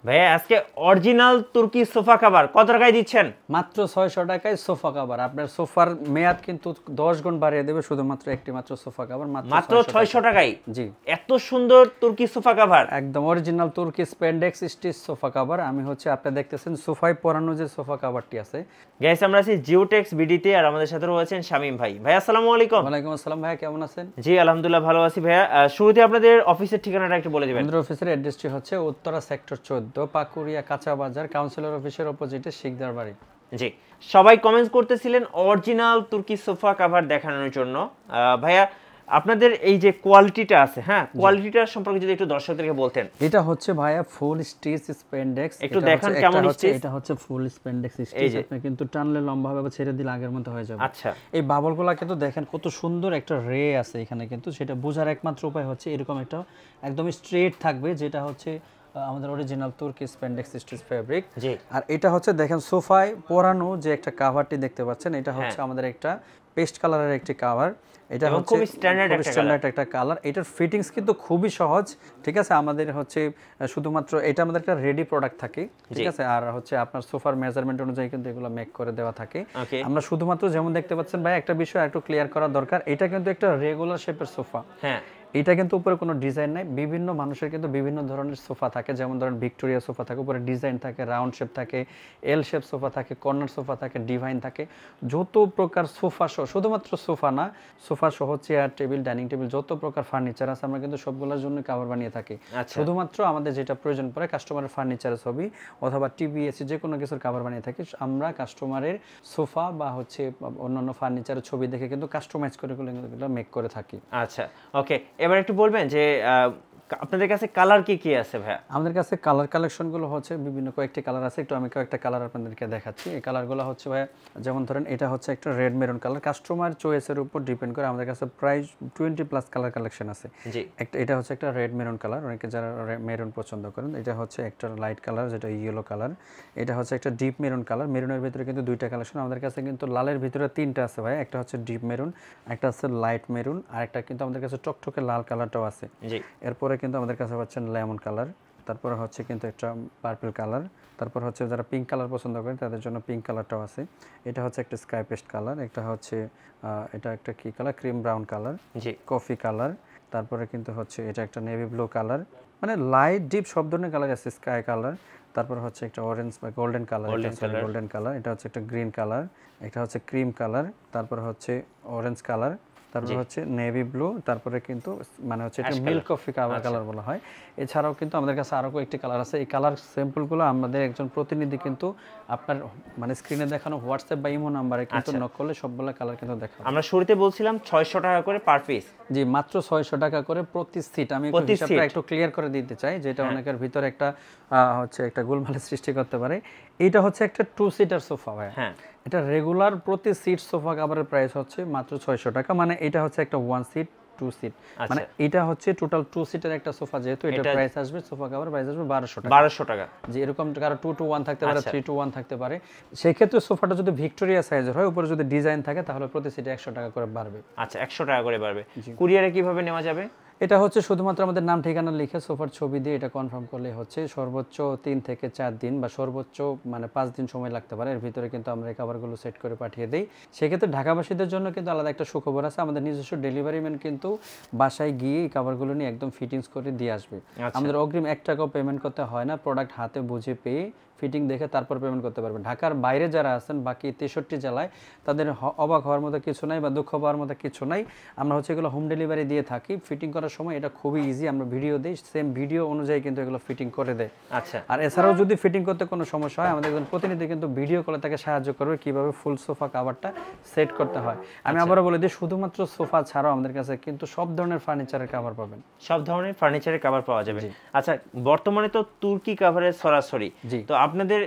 ভাইয়া আজকে অরিজিনাল তুর্কি সোফা কভার কত টাকায় দিচ্ছেন? মাত্র 600 টাকায় সোফা কভার। আপনার সোফার মেয়াদ কিন্তু 10 গুণ বাড়িয়ে দেবে শুধুমাত্র একটি মাত্র সোফা কভার মাত্র 600 টাকায়। জি, এত সুন্দর তুর্কি সোফা কভার, একদম অরিজিনাল তুর্কি স্পেন্ডেক্স স্টিচ সোফা কভার। আমি আপনি দেখতেছেন সোফায় পরানো যে সোফা কভারটি আছে। গাইস আমরা আছি জিওটেক্স বিডিতে, আর আমাদের সাথে রয়েছেন শামীম ভাই। ভাই আসসালামু আলাইকুম। ওয়ালাইকুম আসসালাম ভাইয়া, কেমন আছেন? জি আলহামদুলিল্লাহ ভালো আছি ভাইয়া। শুরুতে আপনাদের অফিসের ঠিকানাটা একটু বলে দিবেন। আমাদের অফিসের অ্যাড্রেসটি হচ্ছে উত্তরা সেক্টর 14, পাকুড়িয়া কাঁচা বাজার, কাউন্সিলর অফিসের অপোজিটে শিকদার বাড়ি। জি, সবাই কমেন্টস করতেছিলেন অরিজিনাল তুর্কি সোফা কভার দেখানোর জন্য। ভাইয়া আপনাদের এই যে কোয়ালিটিটা আছে, হ্যাঁ কোয়ালিটিটা সম্পর্কে যদি একটু দর্শকদেরকে বলতেন। এটা হচ্ছে ভাইয়া ফুল স্টিচ স্পেন্ডেক্স। একটু দেখান কেমন স্টিচ। এটা হচ্ছে ফুল স্পেন্ডেক্স স্টিচ। আপনি কিন্তু টানলে লম্বা হবে, ছেড়ে দিলে আগের মতো হয়ে যাবে। আচ্ছা, এই বাবলগুলো কিন্তু দেখেন কত সুন্দর একটা রে আছে এখানে, কিন্তু সেটা বোঝার একমাত্র উপায় হচ্ছে এরকম একটা একদম স্ট্রেট থাকবে, যেটা হচ্ছে আমাদের অরিজিনাল তুর্কি স্পেন্ডেক্স স্টিচ ফেব্রিক। জি, আর এটা হচ্ছে দেখেন সোফায় পরানো যে একটা কাভারটি দেখতে পাচ্ছেন, এটা হচ্ছে আমাদের একটা পেস্ট কালারের একটি কাভার। এটা হচ্ছে খুব স্ট্যান্ডার্ড একটা কালার। এটার ফিটিংস কিন্তু খুবই সহজ, ঠিক আছে। আমাদের হচ্ছে শুধুমাত্র এটা আমাদের একটা রেডি প্রোডাক্ট থাকে, ঠিক আছে। আর হচ্ছে আপনার সোফার মেজারমেন্ট অনুযায়ী কিন্তু এগুলো মেক করে দেওয়া থাকে। আমরা শুধুমাত্র যেমন দেখতে পাচ্ছেন ভাই, একটা বিষয় একটু ক্লিয়ার করা দরকার, এটা কিন্তু একটা রেগুলার শেপের সোফা। হ্যাঁ, এটা কিন্তু উপরে কোনো ডিজাইন নাই। বিভিন্ন মানুষের কিন্তু বিভিন্ন ধরনের সোফা থাকে, যেমন ধরেন ভিক্টোরিয়া সোফা থাকে, উপরে ডিজাইন থাকে, রাউন্ড শেপ থাকে, এল শেপ সোফা থাকে, কর্নার সোফা থাকে, ডিভাইন থাকে, যত প্রকার সোফা সহ, শুধুমাত্র সোফা না, সোফা সহ চেয়ার টেবিল ডাইনিং টেবিল যত প্রকার ফার্নিচার আছে আমরা কিন্তু সবগুলোর জন্য কভার বানিয়ে থাকি। শুধুমাত্র আমাদের যেটা প্রয়োজন পড়ে কাস্টমারের ফার্নিচারের ছবি অথবা টিভি এসি যে কোনো কিছুর কভার বানিয়ে থাকি আমরা। কাস্টমারের সোফা বা হচ্ছে অন্যান্য ফার্নিচারের ছবি দেখে কিন্তু কাস্টমাইজ করে মেক করে থাকি। আচ্ছা, ওকে, এবার একটু বলবেন যে আপনাদের কাছে কালার কি কি আছে ভাইয়া? আমাদের কাছে কালার কালেকশনগুলো হচ্ছে বিভিন্ন কয়েকটি কালার আছে। একটু আমি কয়েকটা কালার আপনাদেরকে দেখাচ্ছি। এই কালারগুলো হচ্ছে ভাইয়া, যেমন ধরেন এটা হচ্ছে একটা রেড মেরুন কালার। কাস্টমার চয়েসের উপর ডিপেন্ড করে আমাদের কাছে প্রায় 20+ কালার কালেকশন আছে। জি, এটা হচ্ছে একটা রেড মেরুন কালার, অনেকে যারা মেরুন পছন্দ করেন। এটা হচ্ছে একটা লাইট কালার যেটা ইয়েলো কালার। এটা হচ্ছে একটা ডিপ মেরুন কালার। মেরুনের ভিতরে কিন্তু দুইটা কালেকশন আমাদের কাছে, কিন্তু লালের ভিতরে তিনটা আছে ভাই। একটা হচ্ছে ডিপ মেরুন, একটা হচ্ছে লাইট মেরুন, আর একটা কিন্তু আমাদের কাছে টকটকে লাল কালারটাও আছে। জি, এরপরে কিন্তু আমাদের কাছে হচ্ছে লেমন কালার, তারপরে হচ্ছে কিন্তু একটা পার্পল কালার, তারপর হচ্ছে যারা পিঙ্ক কালার পছন্দ করেন তাদের জন্য পিঙ্ক কালারটাও আছে। এটা হচ্ছে একটা স্কাই পেস্ট কালার, একটা হচ্ছে এটা একটা কি কালার, ক্রিম ব্রাউন কালার, জি কফি কালার, তারপরে কিন্তু হচ্ছে এটা একটা নেভি ব্লু কালার, মানে লাইট ডিপ সব ধরনের কালার আছে, স্কাই কালার, তারপর হচ্ছে একটা অরেঞ্জ বা গোল্ডেন কালার, এটা হচ্ছে একটা গ্রিন কালার, এটা হচ্ছে ক্রিম কালার, তারপর হচ্ছে অরেঞ্জ কালার, তারপর হচ্ছে নেভি ব্লু, তারপরে কিন্তু মানে হচ্ছে এটা মিল্ক কফি কালার বলা হয়। এছাড়াও কিন্তু আমাদের কাছে আরো কয়েকটি কালার আছে। এই কালার স্যাম্পলগুলো আমাদের একজন প্রতিনিধি কিন্তু আপনার মানে স্ক্রিনে দেখানো হোয়াটসঅ্যাপ বা ইমো নাম্বারে কিন্তু নক করলে সবগুলো কালার কিন্তু দেখাবো। আমরা শুরুতে বলছিলাম 600 টাকা করে পার পিস। জি, মাত্র 600 টাকা করে প্রতি সিট। আমি হিসাবটা একটু ক্লিয়ার করে দিতে চাই, যেটা অনেকের ভিতরে একটা হচ্ছে একটা গোলমালের সৃষ্টি করতে পারে। এটা হচ্ছে একটা 2 সিটার সোফা ভাই। হ্যাঁ, এটা রেগুলার প্রতি সিট সোফা কভারের প্রাইস হচ্ছে মাত্র 600 টাকা। মানে এটা হচ্ছে একটা 1 সিট 2 সিট, মানে এটা হচ্ছে টোটাল 2 সিটের একটা সোফা, যেহেতু এটা প্রাইস আসবে সোফা কভার প্রাইস আসবে 1200 টাকা। 1200 টাকা। যে এরকম কারো 2 to 1 থাকতে পারে, 3 to 1 থাকতে পারে। সেই ক্ষেত্রে সোফাটা যদি ভিক্টোরিয়া সাইজের হয়, উপরে যদি ডিজাইন থাকে, তাহলে প্রতি সিটে 100 টাকা করে বাড়বে। আচ্ছা, 100 টাকা করে বাড়বে। কুরিয়ারে কিভাবে নেওয়া যাবে? এটা হচ্ছে শুধুমাত্র আমাদের নাম ঠিকানা লিখে সোফার ছবি দিয়ে এটা কনফার্ম করলে হচ্ছে সর্বোচ্চ 3 থেকে 4 দিন বা সর্বোচ্চ মানে 5 দিন সময় লাগতে পারে। এর ভিতরে কিন্তু আমরা এই কভারগুলো সেট করে পাঠিয়ে দিই। সেক্ষেত্রে ঢাকাবাসীদের জন্য কিন্তু আলাদা একটা সুখবর আছে, আমাদের নিজস্ব ডেলিভারি ম্যান কিন্তু বাসায় গিয়ে এই কভারগুলো নিয়ে একদম ফিটিংস করে দিয়ে আসবে। আমাদের অগ্রিম 1 টাকাও পেমেন্ট করতে হয় না। প্রোডাক্ট হাতে বুঝে পেয়ে ফিটিং দেখে তারপর পেমেন্ট করতে পারবেন। ঢাকার বাইরে যারা আছেন বাকি 63 জেলায়, তাদের অবাক হওয়ার মতো কিছু নাই বা দুঃখ পাওয়ার মতো কিছু নাই। আমরা হচ্ছে এগুলো হোম ডেলিভারি দিয়ে থাকি। ফিটিং করার সময় এটা খুবই ইজি, আমরা ভিডিও দিই, সেম ভিডিও অনুযায়ী কিন্তু এগুলো ফিটিং করে দেয়। আচ্ছা, আর এছাড়াও যদি ফিটিং করতে কোনো সমস্যা হয়, আমাদের একজন প্রতিনিধি কিন্তু ভিডিও কলে তাকে সাহায্য করবে কিভাবে ফুল সোফা কভারটা সেট করতে হয়। আমি আবারও বলে দিই, শুধুমাত্র সোফা ছাড়াও আমাদের কাছে কিন্তু সব ধরনের ফার্নিচারের কভার পাবেন। সব ধরনের ফার্নিচারের কভার পাওয়া যাবে। আচ্ছা, বর্তমানে তো তুর্কি কভারের সরাসরি, তো আপনাদের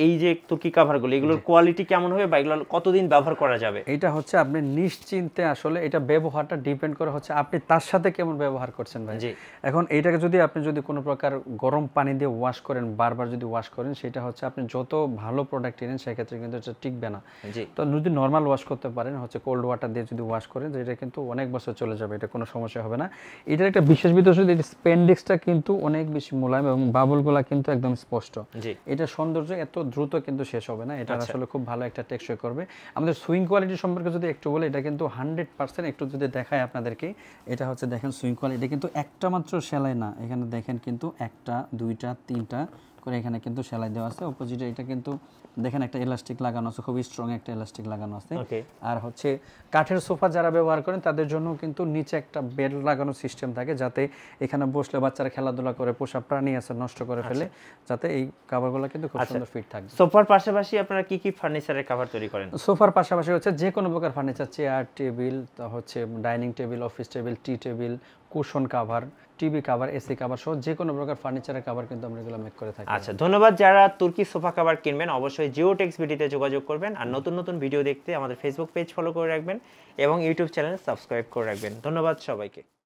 এই যে তুর্কি কাভারগুলো এগুলোর কোয়ালিটি কেমন হবে বা এগুলো কতদিন ব্যবহার করা যাবে? এটা হচ্ছে আপনি নিশ্চিন্তে আসলে এটা ব্যবহারটা ডিপেন্ড করে হচ্ছে আপনি তার সাথে কেমন ব্যবহার করছেন ভাই। জি। এখন এইটাকে যদি আপনি যদি কোনো প্রকার গরম পানি দিয়ে ওয়াশ করেন, বারবার যদি ওয়াশ করেন, সেটা হচ্ছে আপনি যত ভালো প্রোডাক্ট কিনেন সেক্ষেত্রে কিন্তু এটা টিকবে না। জি। তো যদি নর্মাল ওয়াশ করতে পারেন হচ্ছে কোল্ড ওয়াটার দিয়ে যদি ওয়াশ করেন, এটা কিন্তু অনেক বছর চলে যাবে, এটা কোনো সমস্যা হবে না। এটার একটা বিশেষ বিশেষত্ব, এই স্পেন্ডিক্সটা কিন্তু অনেক বেশি মোলায়েম এবং বাবলগুলা কিন্তু একদম স্পষ্ট। জি। এটা সৌন্দর্য এত দ্রুত কিন্তু শেষ হবে না, এটা আসলে খুব ভালো একটা টেকসই করবে। আমাদের সুইং কোয়ালিটি সম্পর্কে যদি একটু বলি, এটা কিন্তু 100% একটু যদি দেখায় আপনাদেরকে, এটা হচ্ছে দেখেন সুইং কোয়ালিটি কিন্তু একটা মাত্র সেলাই না, এখানে দেখেন কিন্তু একটা দুইটা তিনটা করে এখানে কিন্তু সেলাই দেওয়া আছে। অপোজিটে এটা কিন্তু দেখেন একটা ইলাস্টিক লাগানো আছে, খুবই স্ট্রং একটা ইলাস্টিক লাগানো আছে। আর হচ্ছে কাঠের সোফা যারা ব্যবহার করেন তাদের জন্য কিন্তু নিচে একটা বেল্ট লাগানো সিস্টেম থাকে, যাতে এখানে বসলে বাচ্চারা খেলাধুলা করে, পোষা প্রাণী আছে নষ্ট করে ফেলে, যাতে এই কভারগুলো কিন্তু খুব সুন্দর ফিট থাকে। সোফার পাশাপাশি আপনারা কি কি ফার্নিচারের কভার তৈরি করেন? সোফার পাশাপাশি হচ্ছে যে কোনো প্রকার ফার্নিচার, চেয়ার, টেবিল, হচ্ছে dining table, office table, tea table, cushion cover, TV cover, AC cover সহ যে কোনো প্রকার ফার্নিচারের কভার কিন্তু আমরা এগুলো মেক করে থাকি। আচ্ছা, ধন্যবাদ। যারা তুর্কি সোফা কভার কিনবেন অবশ্যই জিওটেক্স বিডিতে যোগাযোগ করবেন, আর নতুন নতুন ভিডিও দেখতে আমাদের ফেসবুক পেজ ফলো করে রাখবেন এবং ইউটিউব চ্যানেল সাবস্ক্রাইব করে রাখবেন। ধন্যবাদ সবাইকে।